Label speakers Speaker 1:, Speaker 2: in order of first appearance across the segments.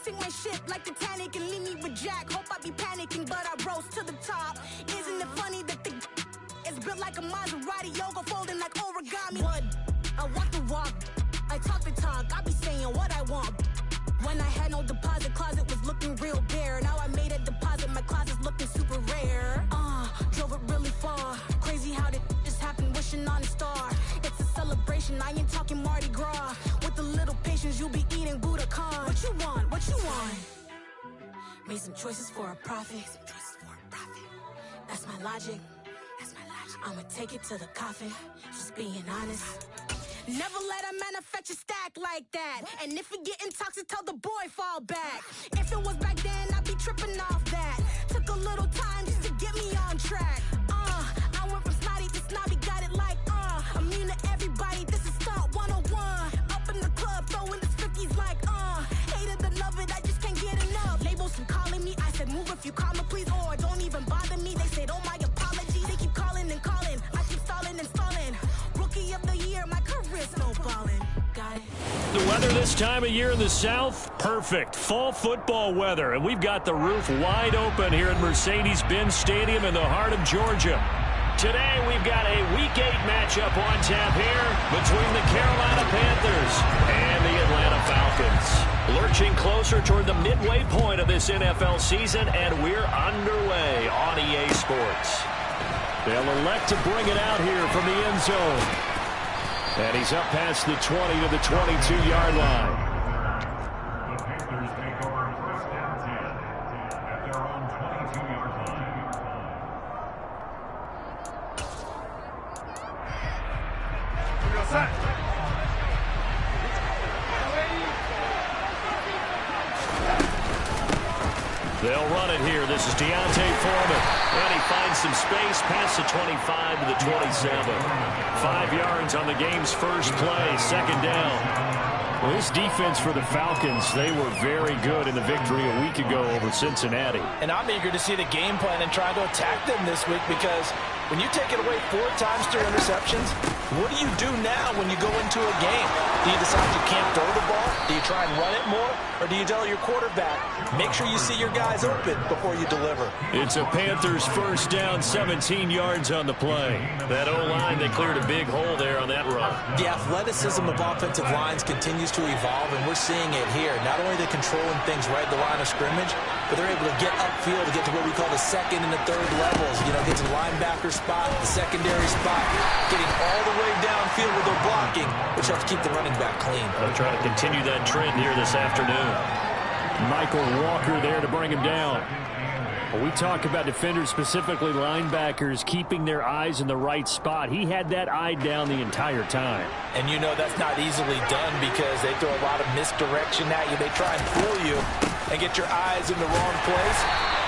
Speaker 1: sink my ship like Titanic and leave me with Jack. Hope I be panicking, but I rose to the top. Isn't it funny that the is built like a Maserati, yoga folding like origami? What? I walk the walk, I talk the talk, I be saying what I want. When I had no deposit, closet was looking real bare. Now I made a deposit, my closet's looking super rare. Drove it really far. Crazy how did just happen, wishing on a star. It's a celebration, I ain't talking Mardi Gras. With a little patience, you'll be eating Budokan. What you want? What you want? Made some choices for a profit. That's my logic. I'ma take it to the coffin. Just being honest. Never let a manufacture stack like that. And if it getting toxic, tell the boy fall back. If it was back then, I'd be tripping off that. Took a little time just to get me on track. I went from snotty to snobby, got it like immune to everybody, this is Stunt 101. Up in the club, throwing this 50s like hate it or love it, I just can't get enough. Labels from calling me, I said move if you call me please, or don't even bother me. They said oh my apologies, they keep calling and calling. I keep stalling and stalling. Rookie of the year, my career snowballing. Got it.
Speaker 2: The weather this time of year in the South, perfect. Fall football weather, and we've got the roof wide open here at Mercedes-Benz Stadium in the heart of Georgia. Today we've got a Week 8 matchup on tap here between the Carolina Panthers and the Atlanta Falcons. Lurching closer toward the midway point of this NFL season, and we're underway on EA Sports. They'll elect to bring it out here from the end zone. And he's up past the 20 to the 22-yard line.
Speaker 3: The Panthers take over first down 10 at their own 22-yard line. We go set.
Speaker 2: They'll run it here. This is Deontay Foreman. And he finds some space past the 25 to the 27. 5 yards on the game's first play. Second down.
Speaker 4: Well, this defense for the Falcons, they were very good in the victory a week ago over Cincinnati.
Speaker 5: And I'm eager to see the game plan and try to attack them this week, because when you take it away 4 times through interceptions, what do you do now when you go into a game? Do you decide you can't throw the ball? Do you try and run it more? Or do you tell your quarterback, make sure you see your guys open before you deliver?
Speaker 2: It's a Panthers first down, 17 yards on the play. That O-line, they cleared a big hole there on that run.
Speaker 5: The athleticism of offensive lines continues to evolve, and we're seeing it here. Not only are they controlling things right at the line of scrimmage, but they're able to get upfield to get to what we call the second and the third levels. You know, get to the linebacker spot, the secondary spot, getting all the way downfield with their blocking, which helps keep the running back clean.
Speaker 2: They'll try to continue that trend here this afternoon.
Speaker 4: Michael Walker there to bring him down. Well, we talk about defenders, specifically linebackers, keeping their eyes in the right spot. He had that eye down the entire time.
Speaker 5: And you know that's not easily done, because they throw a lot of misdirection at you. They try and fool you and get your eyes in the wrong place.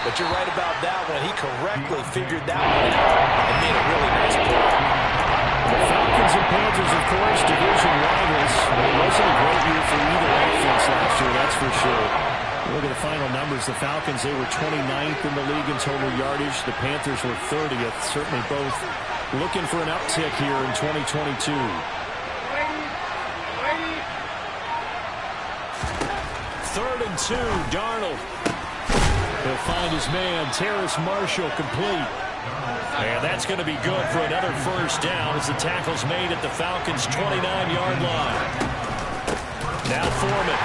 Speaker 5: But you're right about that one. He correctly figured that one out and made a really nice play.
Speaker 4: The Falcons and Panthers, of course, division rivals. It wasn't a great year for either offense last year, that's for sure. Look at the final numbers. The Falcons, they were 29th in the league in total yardage. The Panthers were 30th. Certainly both looking for an uptick here in 2022.
Speaker 2: Third and 2, Darnold.
Speaker 4: He'll find his man, Terrace Marshall, complete.
Speaker 2: And that's going to be good for another first down as the tackle's made at the Falcons' 29-yard line. Now Foreman.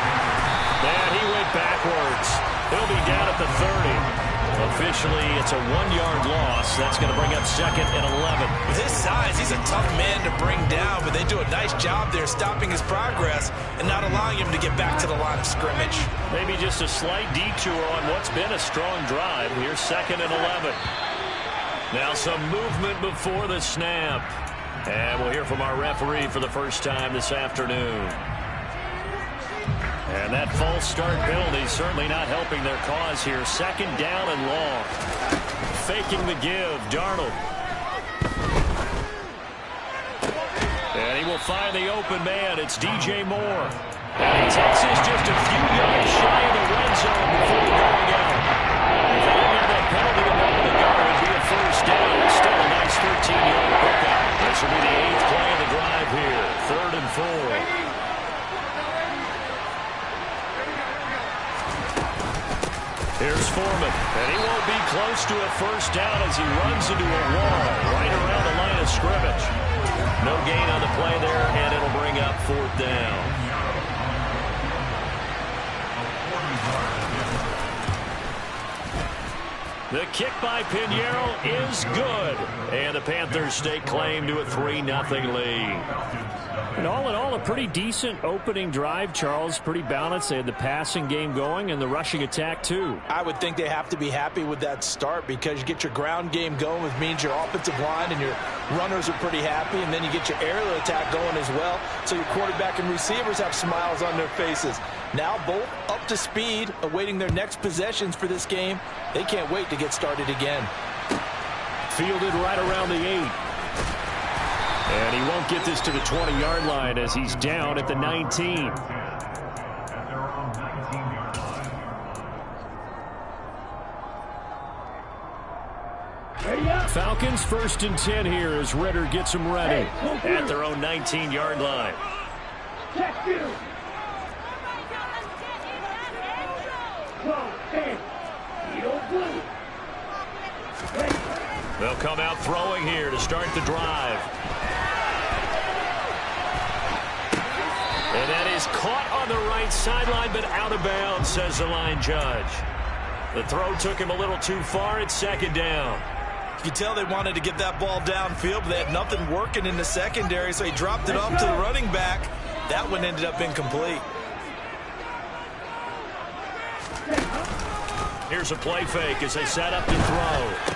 Speaker 2: And he went backwards. He'll be down at the 30. Officially, it's a 1-yard loss. That's going to bring up second and 11.
Speaker 5: With his size, he's a tough man to bring down, but they do a nice job there stopping his progress and not allowing him to get back to the line of scrimmage.
Speaker 2: Maybe just a slight detour on what's been a strong drive. Here's second and 11. Now some movement before the snap. And we'll hear from our referee for the first time this afternoon. And that false start penalty certainly not helping their cause here. Second down and long. Faking the give, Darnold. And he will find the open man. It's DJ Moore. And Texas just a few yards shy of the red zone before going out. If they didn't have that penalty to knock the guard, it'd be a first down. It's still a nice 13-yard pickup. This will be the 8th play of the drive here. 3rd and 4. Here's Foreman, and he won't be close to a first down as he runs into a wall right around the line of scrimmage. No gain on the play there, and it'll bring up 4th down. The kick by Pinheiro is good, and the Panthers stake claim to a 3-0 lead.
Speaker 4: And all in all, a pretty decent opening drive, Charles. Pretty balanced. They had the passing game going and the rushing attack, too.
Speaker 5: I would think they have to be happy with that start because you get your ground game going, which means your offensive line and your runners are pretty happy, and then you get your aerial attack going as well, so your quarterback and receivers have smiles on their faces. Now both up to speed, awaiting their next possessions for this game. They can't wait to get started again.
Speaker 2: Fielded right around the 8. And he won't get this to the 20-yard line as he's down at the 19. Falcons 1st and 10 here as Ritter gets them ready at their own 19-yard line. They'll come out throwing here to start the drive. And that is caught on the right sideline, but out of bounds, says the line judge. The throw took him a little too far. It's 2nd down.
Speaker 5: You can tell they wanted to get that ball downfield, but they had nothing working in the secondary, so he dropped it off to the running back. That one ended up incomplete.
Speaker 2: Here's a play fake as they set up to throw.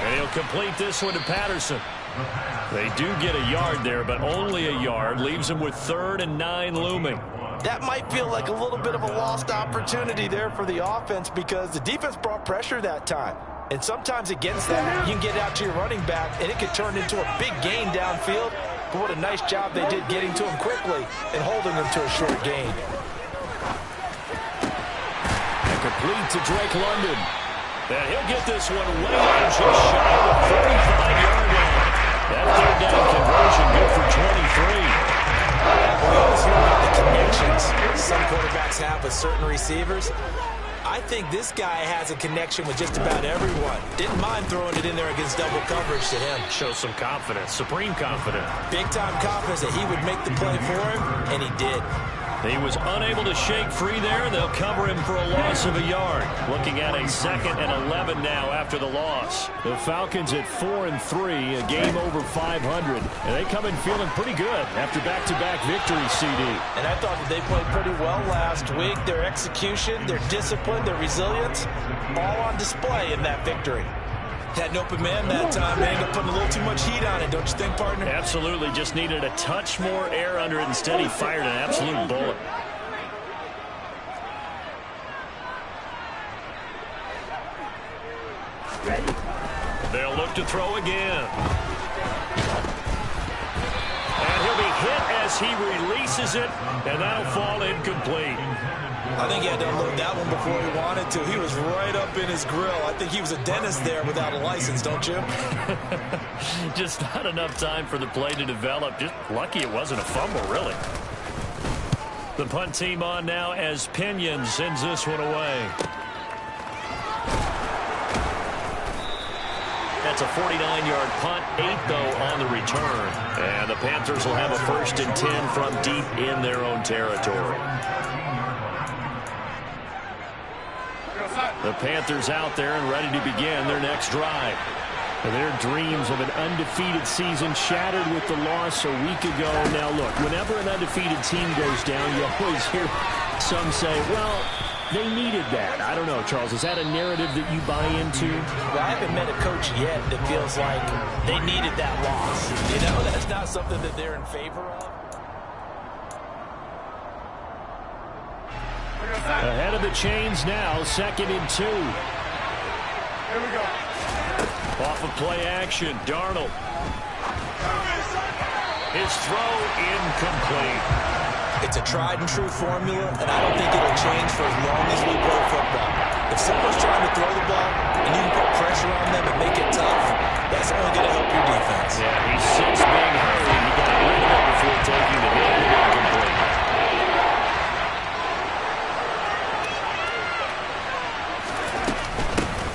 Speaker 2: And he'll complete this one to Patterson. They do get a yard there, but only a yard. Leaves them with 3rd and 9 looming.
Speaker 5: That might feel like a little bit of a lost opportunity there for the offense because the defense brought pressure that time. And sometimes against that, you can get out to your running back, and it could turn into a big gain downfield. But what a nice job they did getting to him quickly and holding him to a short gain.
Speaker 2: And complete to Drake London. And he'll get this one way out just shy of the 35-yard line. That 3rd down conversion good for 23.
Speaker 5: We always hear about the connections some quarterbacks have with certain receivers. I think this guy has a connection with just about everyone. Didn't mind throwing it in there against double coverage to him.
Speaker 2: Shows some confidence, supreme confidence.
Speaker 5: Big-time confidence that he would make the play for him, and he did.
Speaker 2: He was unable to shake free there. They'll cover him for a loss of a yard. Looking at a 2nd and 11 now after the loss. The Falcons at 4 and 3, a game over 500. And they come in feeling pretty good after back-to-back victories, CD.
Speaker 5: And I thought that they played pretty well last week. Their execution, their discipline, their resilience, all on display in that victory. Had an open man that time. They ended up putting a little too much heat on it, don't you think, partner?
Speaker 2: Absolutely. Just needed a touch more air under it. Instead, he fired an absolute bullet. They'll look to throw again. And he'll be hit as he releases it, and that'll fall incomplete.
Speaker 5: I think he had to unload that one before he wanted to. He was right up in his grill. I think he was a dentist there without a license, don't you?
Speaker 2: Just not enough time for the play to develop. Just lucky it wasn't a fumble, really. The punt team on now as Pinion sends this one away. That's a 49-yard punt, 8 though on the return. And the Panthers will have a 1st and 10 from deep in their own territory. The Panthers out there and ready to begin their next drive. And their dreams of an undefeated season shattered with the loss a week ago. Now look, whenever an undefeated team goes down, you always hear some say, well, they needed that. I don't know, Charles. Is that a narrative that you buy into?
Speaker 5: Well, I haven't met a coach yet that feels like they needed that loss. You know, that's not something that they're in favor of.
Speaker 2: Ahead of the chains now, 2nd and 2.
Speaker 6: Here we go.
Speaker 2: Off of play action, Darnold. His throw incomplete.
Speaker 5: It's a tried and true formula, and I don't think it'll change for as long as we play football. If someone's trying to throw the ball and you can put pressure on them and make it tough, that's only going to help your defense.
Speaker 2: Yeah, he sits being hurried. He got rid of it before taking the hit and incomplete.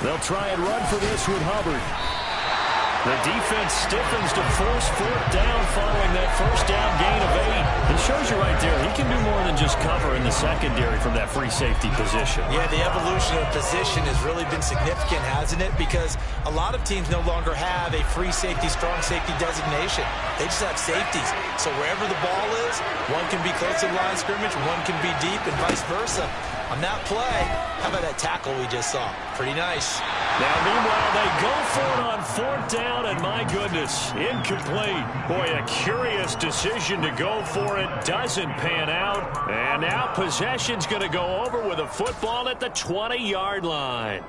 Speaker 4: They'll try and run for this with Hubbard.
Speaker 2: The defense stiffens to force fourth down following that first down gain of 8. It shows you right there he can do more than just cover in the secondary from that free safety position.
Speaker 5: Yeah, the evolution of position has really been significant, hasn't it? Because a lot of teams no longer have a free safety, strong safety designation. They just have safeties. So wherever the ball is, one can be close to the line of scrimmage, one can be deep, and vice versa. On that play, how about that tackle we just saw? Pretty nice.
Speaker 2: Now, meanwhile, they go for it on fourth down, and my goodness, incomplete. Boy, a curious decision to go for it. Doesn't pan out. And now possession's going to go over with a football at the 20-yard line.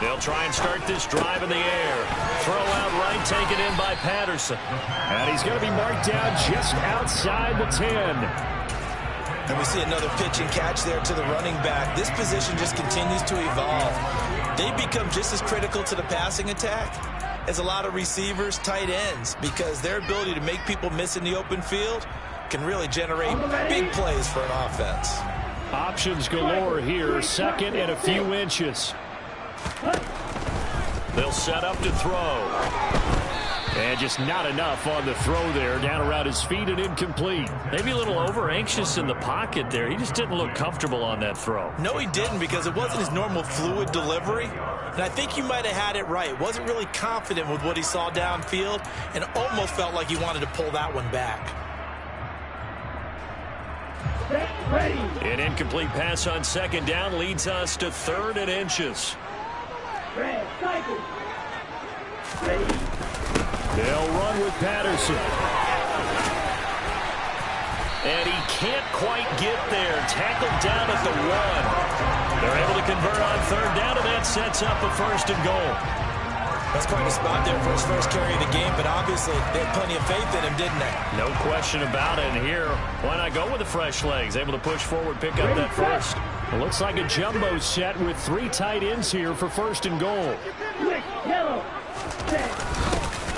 Speaker 2: They'll try and start this drive in the air. Throw out right, taken in by Patterson.
Speaker 4: And he's going to be marked down just outside the 10.
Speaker 5: And we see another pitch and catch there to the running back. This position just continues to evolve. They become just as critical to the passing attack as a lot of receivers, tight ends, because their ability to make people miss in the open field can really generate big plays for an offense.
Speaker 4: Options galore here. Second and a few inches.
Speaker 2: They'll set up to throw.
Speaker 4: And just not enough on the throw there. Down around his feet and incomplete.
Speaker 2: Maybe a little over-anxious in the pocket there. He just didn't look comfortable on that throw.
Speaker 5: No, he didn't, because it wasn't his normal fluid delivery. And I think you might have had it right. Wasn't really confident with what he saw downfield and almost felt like he wanted to pull that one back.
Speaker 2: An incomplete pass on second down leads us to 3rd and inches.
Speaker 4: They'll run with Patterson.
Speaker 2: And he can't quite get there. Tackled down at the 1. They're able to convert on 3rd down, and that sets up a 1st and goal.
Speaker 5: That's quite a spot there for his first carry of the game, but obviously they had plenty of faith in him, didn't they?
Speaker 2: No question about it. And here, why not go with the fresh legs? Able to push forward, pick up that 1st.
Speaker 4: It looks like a jumbo set with 3 tight ends here for 1st and goal.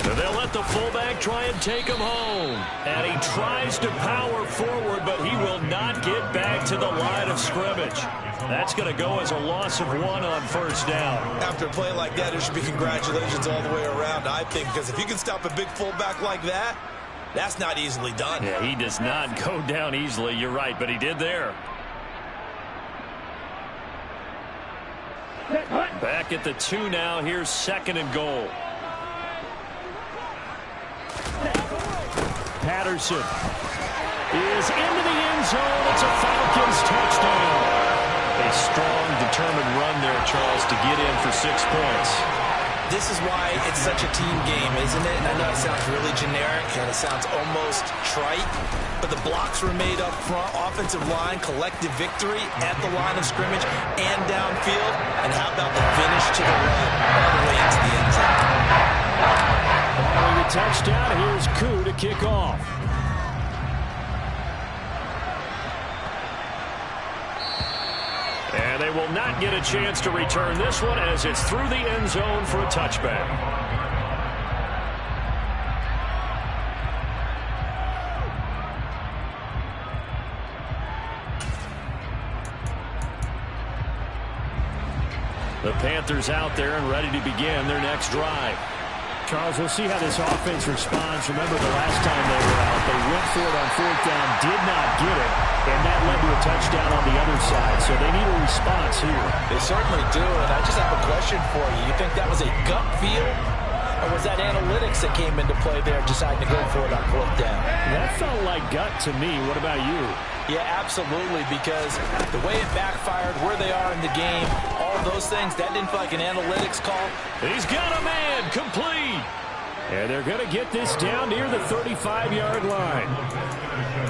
Speaker 2: So they'll let the fullback try and take him home. And he tries to power forward, but he will not get back to the line of scrimmage. That's going to go as a loss of 1 on 1st down.
Speaker 5: After a play like that, there should be congratulations all the way around, I think, because if you can stop a big fullback like that, that's not easily done.
Speaker 2: Yeah, he does not go down easily. You're right, but he did there. Back at the 2 now. Here's 2nd and goal.
Speaker 4: Patterson is into the end zone. It's a Falcons touchdown.
Speaker 2: A strong, determined run there, Charles, to get in for 6 points.
Speaker 5: This is why it's such a team game, isn't it? And I know it sounds really generic and it sounds almost trite, but the blocks were made up front, offensive line, collective victory at the line of scrimmage and downfield. And how about the finish to the run all the way into the end zone?
Speaker 4: Following the touchdown, here's Koo to kick off.
Speaker 2: And they will not get a chance to return this one as it's through the end zone for a touchback. The Panthers out there and ready to begin their next drive.
Speaker 4: Charles, we'll see how this offense responds. Remember the last time they were out, they went for it on 4th down, did not get it, and that led to a touchdown on the other side. So they need a response here.
Speaker 5: They certainly do, and I just have a question for you. You think that was a gut feel, or was that analytics that came into play there deciding to go for it on 4th down?
Speaker 4: That felt like gut to me. What about you?
Speaker 5: Yeah, absolutely, because the way it backfired, where they are in the game, all those things, that didn't feel like an analytics call.
Speaker 2: He's got a man, complete.
Speaker 4: And they're going to get this down near the 35-yard line.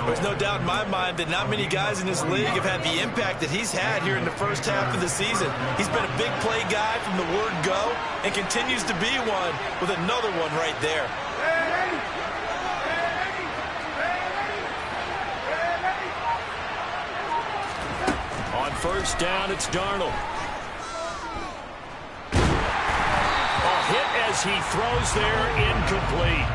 Speaker 5: There's no doubt in my mind that not many guys in this league have had the impact that he's had here in the first half of the season. He's been a big play guy from the word go and continues to be one with another one right there.
Speaker 2: first down, it's Darnold. A hit as he throws there, incomplete.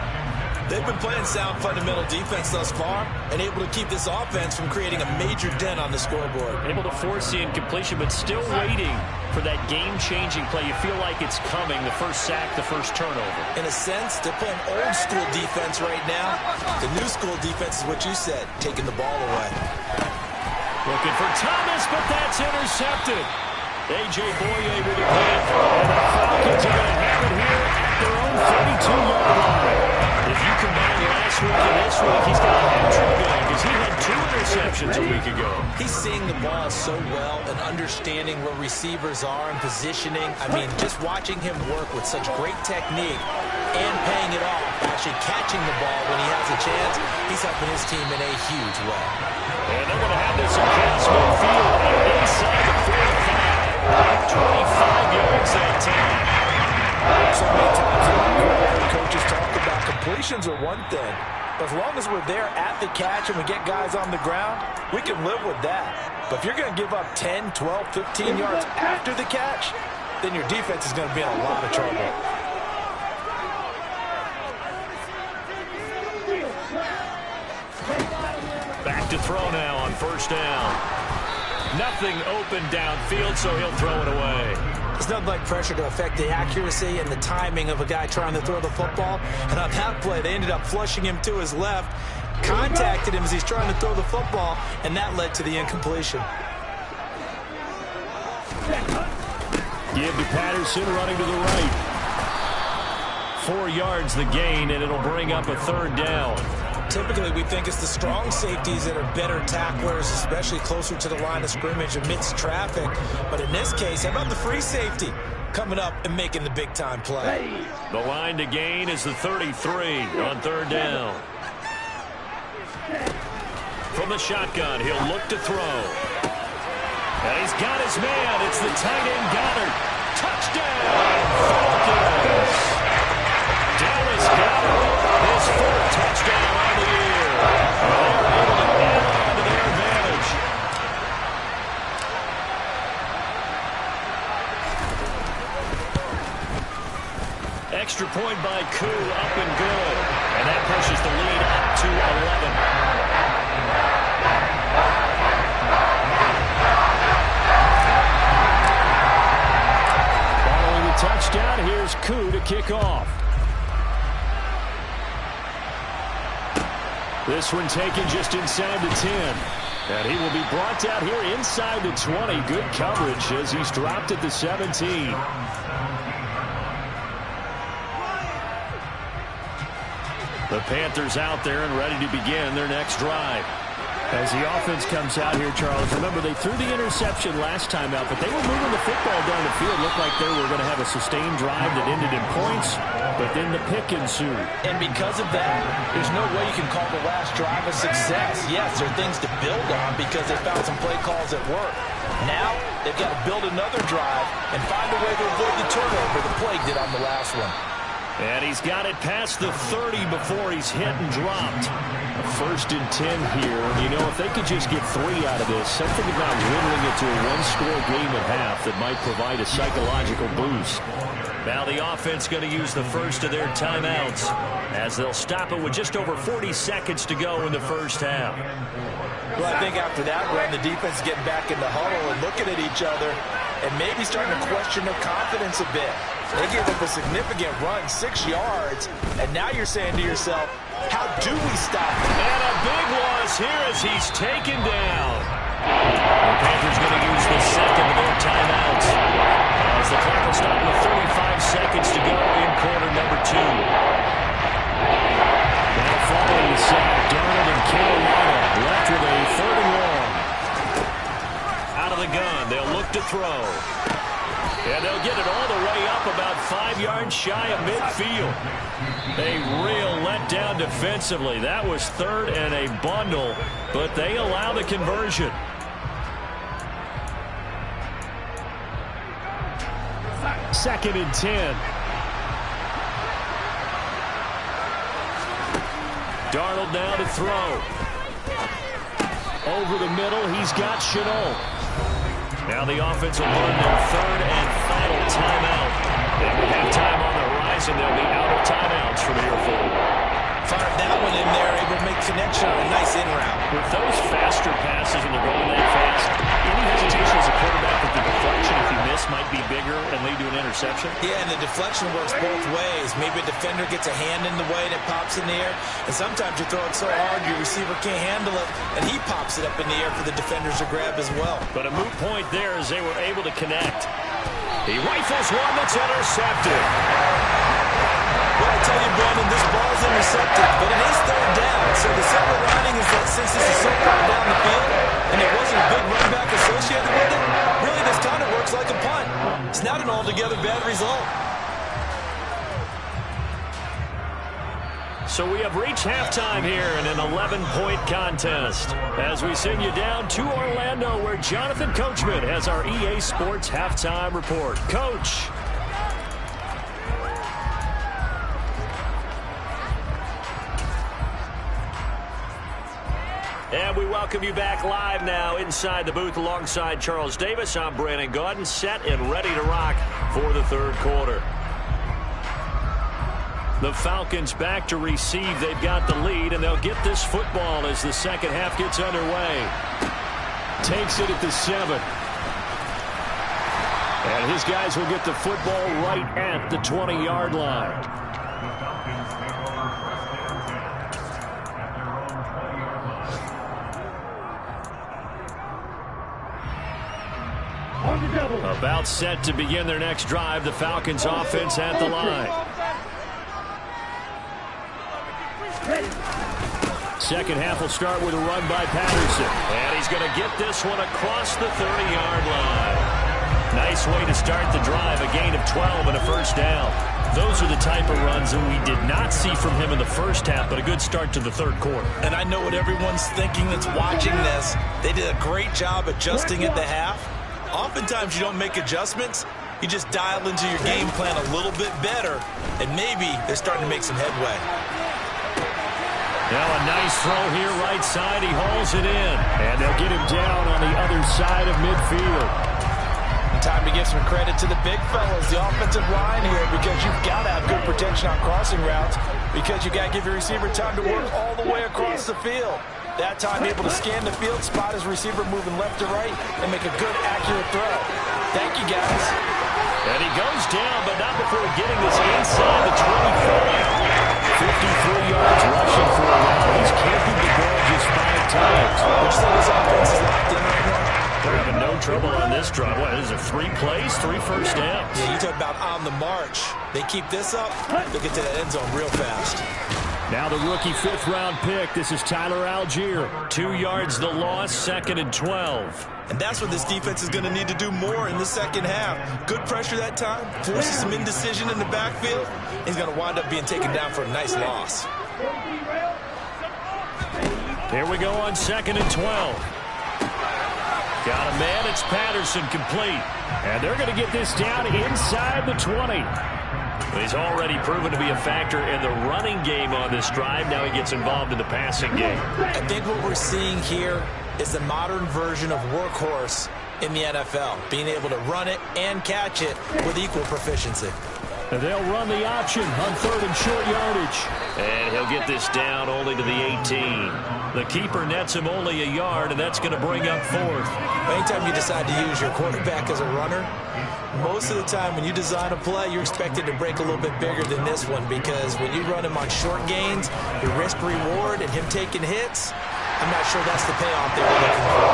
Speaker 5: They've been playing sound fundamental defense thus far and able to keep this offense from creating a major dent on the scoreboard.
Speaker 2: Able to force the incompletion, but still waiting for that game-changing play. You feel like it's coming, the first sack, the first turnover.
Speaker 5: In a sense, they're playing old-school defense right now. The new-school defense is what you said, taking the ball away.
Speaker 2: Looking for Thomas, but that's intercepted. A.J. Boye with a hit. And the Falcons are going to have it here at their own 32-yard line. If you combine last week and this week, he's got a hat-trick going because he had 2 interceptions a week ago.
Speaker 5: He's seeing the ball so well and understanding where receivers are and positioning. I mean, just watching him work with such great technique and paying it off, actually catching the ball when he has a chance, he's helping his team in a huge way.
Speaker 2: And they're going to have this across midfield and inside the 45. 25 yards that time.
Speaker 7: So many times in my career, coaches talk about completions are one thing. But as long as we're there at the catch and we get guys on the ground, we can live with that. But if you're going to give up 10, 12, 15 yards after the catch, then your defense is going to be in a lot of trouble.
Speaker 2: Back to throw now on first down. Nothing open downfield, so he'll throw it away.
Speaker 5: There's nothing like pressure to affect the accuracy and the timing of a guy trying to throw the football. And on that play, they ended up flushing him to his left, contacted him as he's trying to throw the football, and that led to the incompletion.
Speaker 2: Give to Patterson running to the right. 4 yards the gain, and it'll bring up a third down.
Speaker 5: Typically, we think it's the strong safeties that are better tacklers, especially closer to the line of scrimmage amidst traffic. But in this case, how about the free safety coming up and making the big-time play?
Speaker 2: The line to gain is the 33 on third down. From the shotgun, he'll look to throw. And he's got his man. It's the tight end Goddard. Touchdown, Falcons! Dallas Goddard, his 4th touchdown on the year. They're able to add on to their advantage. Extra point by Koo, up and good. And that pushes the lead up to 11. Following the touchdown, here's Koo to kick off. This one taken just inside the 10. And he will be brought down here inside the 20. Good coverage as he's dropped at the 17. The Panthers out there and ready to begin their next drive.
Speaker 4: As the offense comes out here, Charles, remember they threw the interception last time out, but they were moving the football down the field. Looked like they were going to have a sustained drive that ended in points, but then the pick ensued.
Speaker 5: And because of that, there's no way you can call the last drive a success. Yes, there are things to build on because they found some play calls that work. Now, they've got to build another drive and find a way to avoid the turnover the play did on the last one.
Speaker 2: And he's got it past the 30 before he's hit and dropped. A 1st and 10 here. You know, if they could just get 3 out of this, something about whittling it to a 1-score game at half that might provide a psychological boost. Now the offense going to use the first of their timeouts as they'll stop it with just over 40 seconds to go in the first half.
Speaker 7: Well, I think after that run, the defense is getting back in the huddle and looking at each other and maybe starting to question their confidence a bit. They gave up a significant run, 6 yards, and now you're saying to yourself, how do we stop him?
Speaker 2: And a big loss here as he's taken down. The Panthers going to use the second of their timeouts as the clock will stop with 35 seconds to go in quarter number 2. Now following the sack, Darnold and Carolina left with a 3rd and long. Out of the gun, they'll look to throw. And they'll get it all the way up about 5 yards shy of midfield. A real letdown defensively. That was 3rd and a bundle, but they allow the conversion. Second and 10. Darnold now to throw. Over the middle, he's got Shenault. Now the offense will run their third and final timeout. And with halftime on the horizon, they'll be out of timeouts from here forward.
Speaker 5: Fired that one in there, able to make connection on a nice in-route.
Speaker 2: With those faster passes when they're going that fast, any hesitation as a quarterback that the deflection, if you miss, might be bigger and lead to an interception?
Speaker 5: Yeah, and the deflection works both ways. Maybe a defender gets a hand in the way and it pops in the air, and sometimes you throw it so hard your receiver can't handle it, and he pops it up in the air for the defenders to grab as well.
Speaker 2: But a moot point there as they were able to connect. He rifles one that's intercepted.
Speaker 5: Well, I tell you, Brandon, this ball's intercepted, but it is third down. So the silver lining is that since this is so far down the field and there wasn't a big run back associated with it, really this kind of works like a punt. It's not an altogether bad result.
Speaker 2: So we have reached halftime here in an 11-point contest as we send you down to Orlando where Jonathan Coachman has our EA Sports halftime report. Coach. And we welcome you back live now inside the booth alongside Charles Davis. I'm Brandon Gaudin, set and ready to rock for the third quarter. The Falcons back to receive. They've got the lead, and they'll get this football as the second half gets underway. Takes it at the 7. And his guys will get the football right at the 20-yard line.
Speaker 3: The Falcons take over first and 10 at their own 20-yard line.
Speaker 2: About set to begin their next drive. The Falcons offense at the line. Second half will start with a run by Patterson. And he's going to get this one across the 30-yard line. Nice way to start the drive. A gain of 12 and a first down. Those are the type of runs that we did not see from him in the first half, but a good start to the third quarter.
Speaker 5: And I know what everyone's thinking that's watching this. They did a great job adjusting at the half. Oftentimes you don't make adjustments. You just dial into your game plan a little bit better, and maybe they're starting to make some headway.
Speaker 2: Now a nice throw here, right side. He hauls it in. And they'll get him down on the other side of midfield.
Speaker 5: Time to give some credit to the big fellas, the offensive line here, because you've got to have good protection on crossing routes, because you got to give your receiver time to work all the way across the field. That time able to scan the field, spot his receiver moving left to right, and make a good, accurate throw. Thank you, guys.
Speaker 2: And he goes down, but not before getting this inside the 25. 53 yards rushing for him now. He's camping the ball just 5 times.
Speaker 5: Which side his offense is locked in right now?
Speaker 2: They're having no trouble on this drive. What is it, 3 plays, 3 first downs?
Speaker 5: Yeah, you talk about on the march. They keep this up, they'll get to the end zone real fast.
Speaker 2: Now the rookie 5th-round pick. This is Tyler Algier. 2 yards the loss, 2nd and 12.
Speaker 5: And that's what this defense is going to need to do more in the second half. Good pressure that time, forces some indecision in the backfield. He's going to wind up being taken down for a nice loss.
Speaker 2: Here we go on 2nd and 12. Got a man, it's Patterson, complete. And they're going to get this down inside the 20. He's already proven to be a factor in the running game on this drive. Now he gets involved in the passing game.
Speaker 5: I think what we're seeing here is the modern version of workhorse in the NFL, being able to run it and catch it with equal proficiency.
Speaker 2: And they'll run the option on 3rd and short yardage. And he'll get this down only to the 18. The keeper nets him only a yard, and that's going to bring up 4th.
Speaker 5: Anytime you decide to use your quarterback as a runner, most of the time when you design a play, you're expected to break a little bit bigger than this one, because when you run him on short gains, your risk-reward and him taking hits, I'm not sure that's the payoff they were looking for.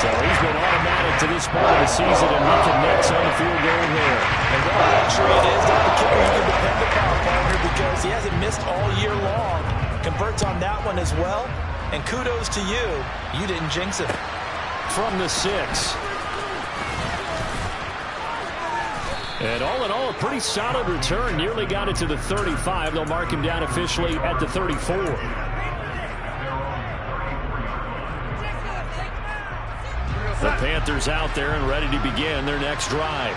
Speaker 2: So he's been automatic to this part of the season, and he connects on the field goal there.
Speaker 5: And what a luxury it is that the kicker you can depend upon, partner, because he hasn't missed all year long. Converts on that one as well. And kudos to you. You didn't jinx him.
Speaker 2: From the 6. And all in all, a pretty solid return. Nearly got it to the 35. They'll mark him down officially at the 34. The Panthers out there and ready to begin their next drive.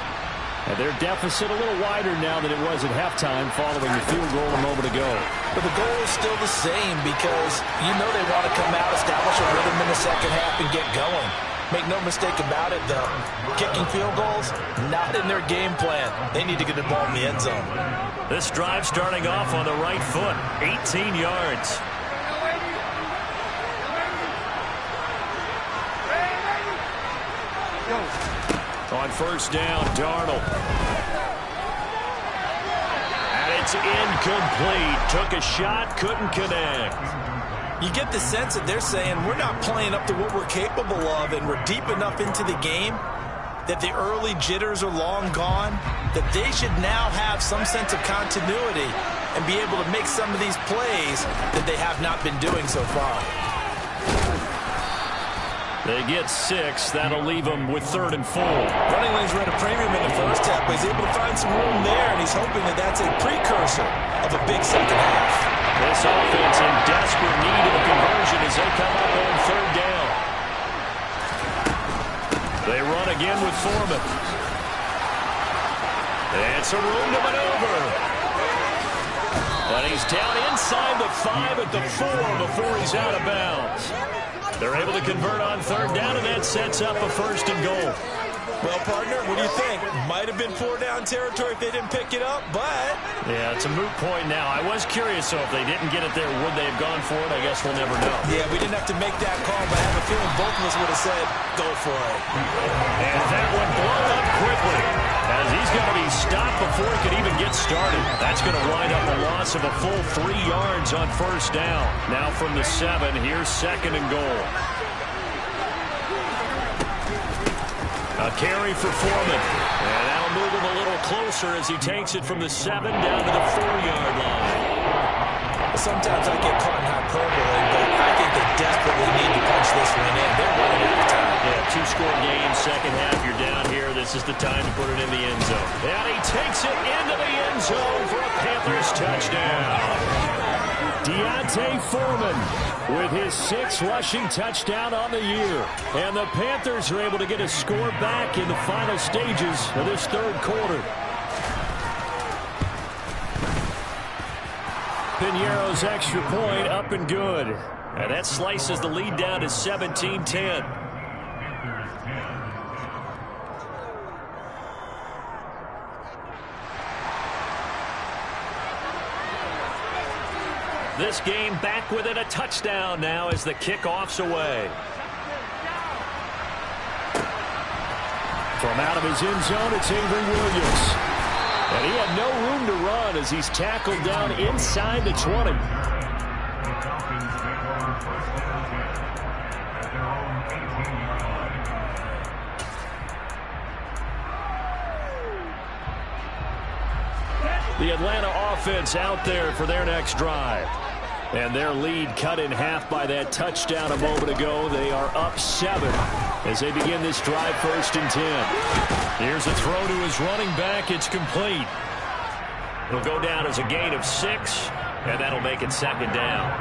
Speaker 2: And their deficit a little wider now than it was at halftime following the field goal a moment ago.
Speaker 5: But the goal is still the same, because you know they want to come out, establish a rhythm in the second half, and get going. Make no mistake about it, though. Kicking field goals, not in their game plan. They need to get the ball in the end zone.
Speaker 2: This drive starting off on the right foot, 18 yards. On first down, Darnold. And it's incomplete. Took a shot, couldn't connect.
Speaker 5: You get the sense that they're saying we're not playing up to what we're capable of, and we're deep enough into the game that the early jitters are long gone, that they should now have some sense of continuity and be able to make some of these plays that they have not been doing so far.
Speaker 2: They get 6. That'll leave them with 3rd and 4.
Speaker 5: Running lanes were at a premium in the first half, but he's able to find some room there, and he's hoping that that's a precursor of a big second half.
Speaker 2: This offense in desperate need of a conversion as they come up on 3rd down. They run again with Foreman. And some room to maneuver. But he's down inside the 5 at the 4 before he's out of bounds. They're able to convert on 3rd down, and that sets up a 1st and goal.
Speaker 5: Well, partner, what do you think? Might have been 4-down territory if they didn't pick it up, but...
Speaker 2: Yeah, it's a moot point now. I was curious, so if they didn't get it there, would they have gone for it? I guess we'll never know.
Speaker 5: Yeah, we didn't have to make that call, but I have a feeling both of us would have said, go for it.
Speaker 2: And that one blown up quickly, as he's going to be stopped before he could even get started. That's going to wind up a loss of a full 3 yards on 1st down. Now from the 7, here's 2nd and goal. A carry for Foreman. And that'll move him a little closer as he takes it from the 7 down to the 4-yard line.
Speaker 5: Sometimes I get caught in hyperbole, but I think they desperately need to punch this one in. They're running out of time.
Speaker 2: Yeah, 2-score game, second half, you're down here. This is the time to put it in the end zone. And he takes it into the end zone for a Panthers touchdown. Deontay Foreman with his 6th rushing touchdown on the year. And the Panthers are able to get a score back in the final stages of this 3rd quarter. Piñeiro's extra point up and good. And that slices the lead down to 17-10. This game back within a touchdown now as the kickoff's away. From out of his end zone, it's Avery Williams. And he had no room to run as he's tackled down inside the 20. The Atlanta offense out there for their next drive. And their lead cut in half by that touchdown a moment ago. They are up 7 as they begin this drive 1st and 10. Here's a throw to his running back. It's complete. It'll go down as a gain of 6, and that'll make it 2nd down.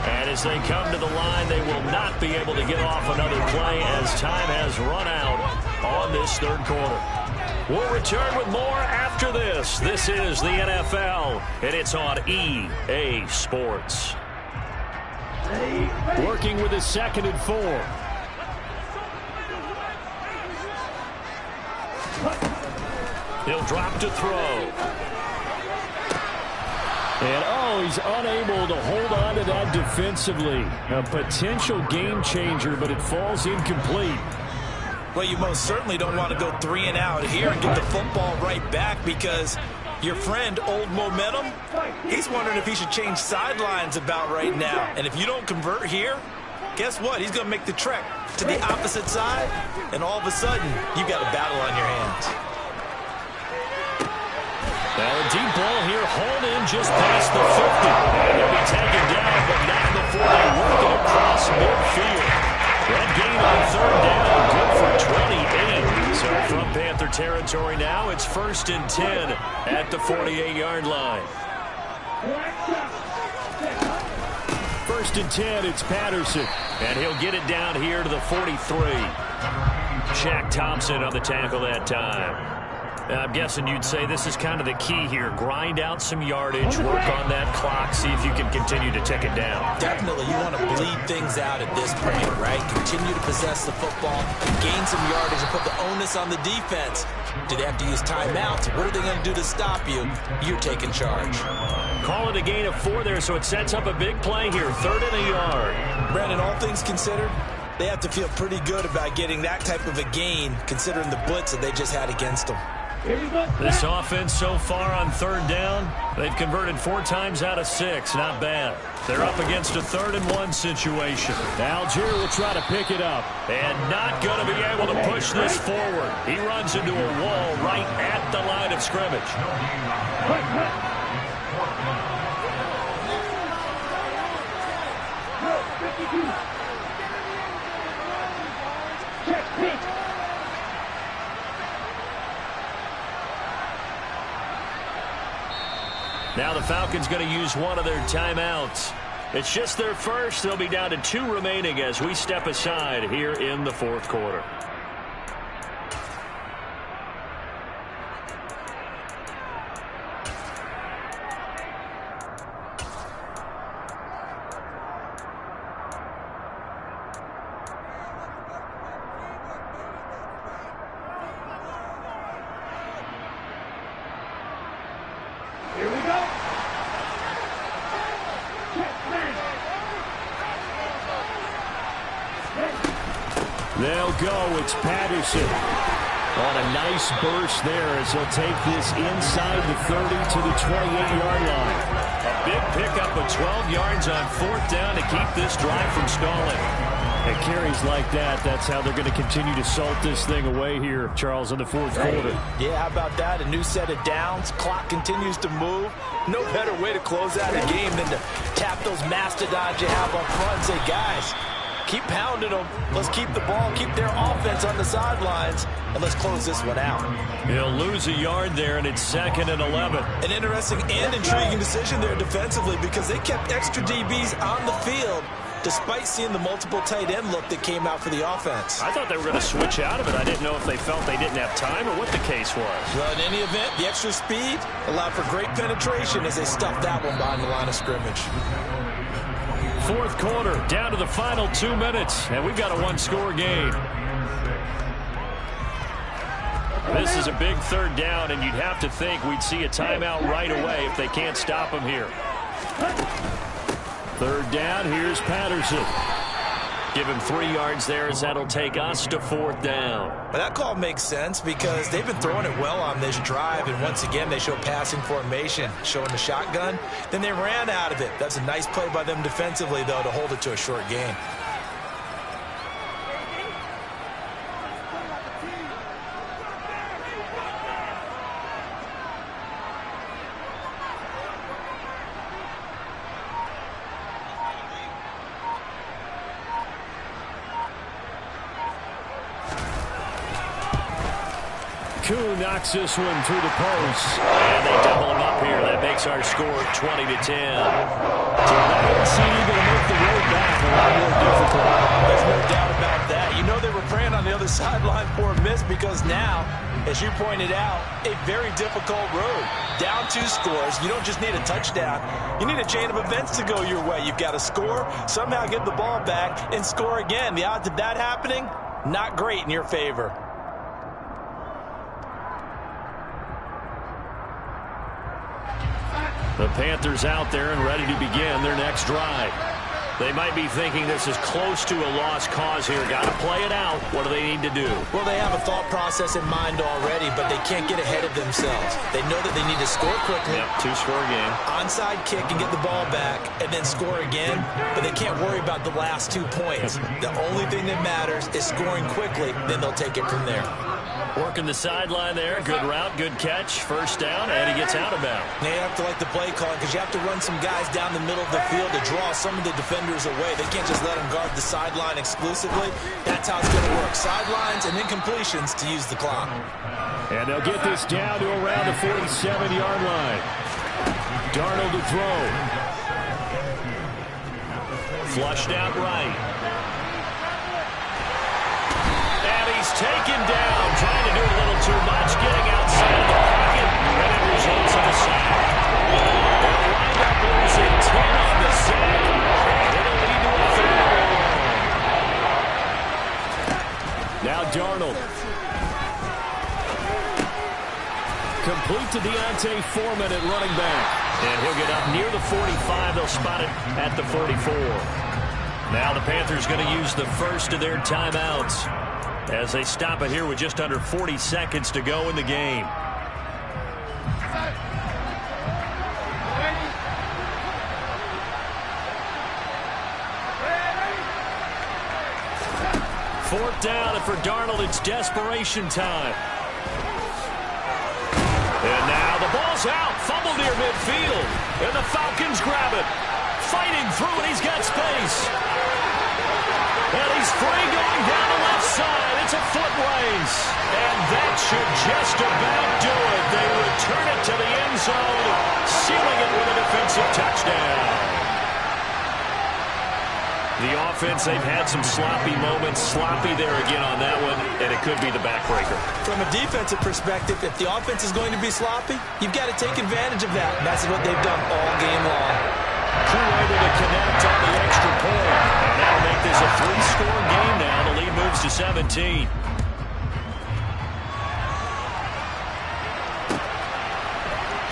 Speaker 2: And as they come to the line, they will not be able to get off another play as time has run out on this 3rd quarter. We'll return with more after this. This is the NFL, and it's on EA Sports. Working with a 2nd and 4. He'll drop to throw. And, he's unable to hold on to that defensively. A potential game changer, but it falls incomplete.
Speaker 5: Well, you most certainly don't want to go 3 and out here and get the football right back because your friend, Old Momentum, he's wondering if he should change sidelines about right now. And if you don't convert here, guess what? He's going to make the trek to the opposite side, and all of a sudden, you've got a battle on your hands.
Speaker 2: Now a deep ball here, hauled in just past the 50. And they'll be taken down, but not before they work it across midfield. That gain on 3rd down, good for 28. So from Panther territory now, it's 1st and 10 at the 48-yard line. 1st and 10, it's Patterson. And he'll get it down here to the 43. Shaq Thompson on the tackle that time. I'm guessing you'd say this is kind of the key here. Grind out some yardage, work on that clock, see if you can continue to tick it down.
Speaker 5: Definitely, you want to bleed things out at this point, right? Continue to possess the football, gain some yardage, and put the onus on the defense. Do they have to use timeouts? What are they going to do to stop you? You're taking charge.
Speaker 2: Call it a gain of 4 there, so it sets up a big play here. 3rd and a yard.
Speaker 5: Brandon, all things considered, they have to feel pretty good about getting that type of a gain, considering the blitz that they just had against them.
Speaker 2: This offense so far on 3rd down, they've converted 4 times out of 6. Not bad. They're up against a 3rd and 1 situation.
Speaker 4: Algier will try to pick it up.
Speaker 2: And not going to be able to push this forward. He runs into a wall right at the line of scrimmage. Now the Falcons going to use one of their timeouts. It's just their first. They'll be down to 2 remaining as we step aside here in the 4th quarter.
Speaker 4: They'll go. It's Patterson on a nice burst there as he'll take this inside the 30 to the 28-yard line.
Speaker 2: A big pickup of 12 yards on 4th down to keep this drive from stalling.
Speaker 4: And carries like that, that's how they're going to continue to salt this thing away here, Charles, in the 4th quarter.
Speaker 5: Yeah, how about that? A new set of downs. Clock continues to move. No better way to close out a game than to tap those mastodons you have up front and say, guys, keep pounding them. Let's keep the ball, keep their offense on the sidelines, and let's close this one out.
Speaker 2: He'll lose a yard there, and it's 2nd and 11.
Speaker 5: An interesting and intriguing decision there defensively because they kept extra DBs on the field despite seeing the multiple tight end look that came out for the offense.
Speaker 2: I thought they were going to switch out of it. I didn't know if they felt they didn't have time or what the case was.
Speaker 5: Well, in any event, the extra speed allowed for great penetration as they stuffed that one behind the line of scrimmage.
Speaker 2: 4th quarter, down to the final 2 minutes, and we've got a 1-score game. This is a big 3rd down, and you'd have to think we'd see a timeout right away if they can't stop him here.
Speaker 4: 3rd down, here's Patterson.
Speaker 2: Give him 3 yards there as that'll take us to 4th down.
Speaker 5: But that call makes sense because they've been throwing it well on this drive, and once again they show passing formation, showing the shotgun. Then they ran out of it. That's a nice play by them defensively, though, to hold it to a short gain.
Speaker 4: Kuhn knocks this one through the post.
Speaker 2: And they double him up here. That makes our score 20-10.
Speaker 4: So that seemed to make the road back a lot more difficult.
Speaker 5: There's no doubt about that. You know they were praying on the other sideline for a miss because now, as you pointed out, a very difficult road. Down 2 scores. You don't just need a touchdown. You need a chain of events to go your way. You've got to score, somehow get the ball back, and score again. The odds of that happening, not great in your favor.
Speaker 2: The Panthers out there and ready to begin their next drive. They might be thinking this is close to a lost cause here. Got to play it out. What do they need to do?
Speaker 5: Well, they have a thought process in mind already, but they can't get ahead of themselves. They know that they need to score quickly.
Speaker 2: Yep, 2-score game.
Speaker 5: Onside kick and get the ball back and then score again, but they can't worry about the last 2 points. The only thing that matters is scoring quickly, then they'll take it from there.
Speaker 2: Working the sideline there. Good route, good catch. 1st down, and he gets out of bounds.
Speaker 5: Now you have to like the play calling because you have to run some guys down the middle of the field to draw some of the defenders away. They can't just let them guard the sideline exclusively. That's how it's going to work. Sidelines and incompletions to use the clock.
Speaker 4: And they'll get this down to around the 47-yard line. Darnold to throw.
Speaker 2: Flushed out right. And he he's taken down, trying to do a little too much, getting outside of the pocket, and it results in a sack. The lineup losing 10 on the sack, and it'll lead to a third and long. Now Darnold. Complete to Deontay Foreman at running back. And he'll get up near the 45. They'll spot it at the 44. Now the Panthers going to use the first of their timeouts as they stop it here with just under 40 seconds to go in the game. Fourth down, and for Darnold, it's desperation time. And now the ball's out. Fumble near midfield. And the Falcons grab it. Fighting through, and he's got space. And he's free going down the left side. It's a foot race. And that should just about do it. They return it to the end zone, sealing it with a defensive touchdown. The offense, they've had some sloppy moments. Sloppy there again on that one, and it could be the backbreaker. From a defensive perspective, if the offense is going to be sloppy, you've got to take advantage of that. And that's what they've done all game long. Crew able to connect on the extra point. And that'll make this a 3-score game now. The lead moves to 17.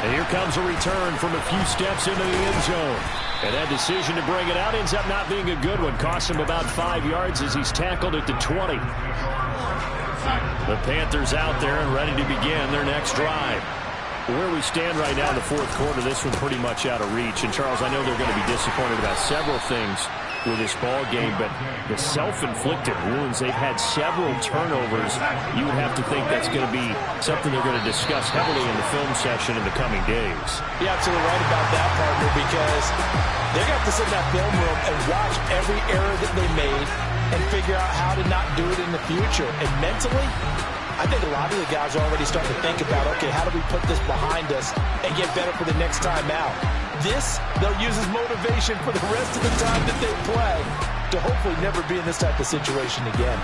Speaker 2: And here comes a return from a few steps into the end zone. And that decision to bring it out ends up not being a good one. Costs him about 5 yards as he's tackled at the 20. The Panthers out there and ready to begin their next drive. Where we stand right now in the fourth quarter, this one pretty much out of reach. And, Charles, I know they're going to be disappointed about several things with this ball game, but the self-inflicted wounds, they've had several turnovers. You would have to think that's going to be something they're going to discuss heavily in the film session in the coming days. You're absolutely right about that, partner, because they're going to have to sit in that film room and watch every error that they made and figure out how to not do it in the future. And mentally, I think a lot of the guys are already starting to think about, okay, how do we put this behind us and get better for the next time out? This, they'll use as motivation for the rest of the time that they play to hopefully never be in this type of situation again.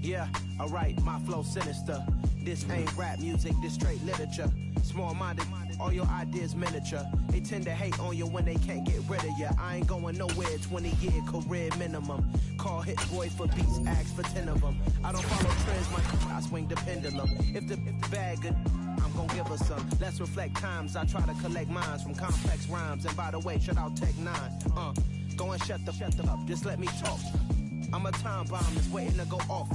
Speaker 8: Yeah, alright, my flow sinister. This ain't rap music, this straight literature. Small-minded, all your ideas miniature. They tend to hate on you when they can't get rid of you. I ain't going nowhere, 20-year career minimum. Call hit boy for beats, ask for 10 of them. I don't follow trends, I swing the pendulum. If the bag good, I'm gon' give her some. Let's reflect times, I try to collect minds from complex rhymes. And by the way, shout out Tech 9. Go and shut the up, just let me talk. I'm a time bomb that's waiting to go off.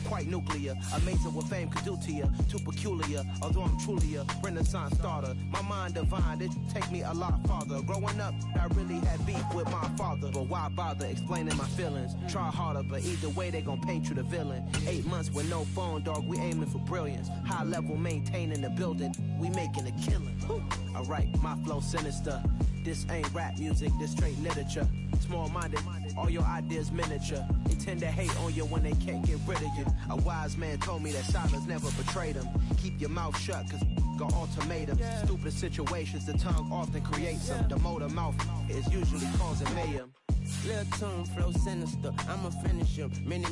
Speaker 8: Quite nuclear, amazing what fame could do to you. Too peculiar, although I'm truly a renaissance starter. My mind divine, it take me a lot farther. Growing up, I really had beef with my father. But why bother explaining my feelings? Try harder, but either way they gon' paint you the villain. 8 months with no phone, dog, we aiming for brilliance. High level maintaining the building, we making a killing. Alright, my flow sinister. This ain't rap music, this straight literature. Small-minded, all your ideas miniature. They tend to hate on you when they can't get rid of you. A wise man told me that silence never betrayed him. Keep your mouth shut, cause got ultimatums. Stupid situations, the tongue often creates them. The motor mouth is usually causing mayhem.
Speaker 9: Little tune flow sinister, I'ma finish him. Many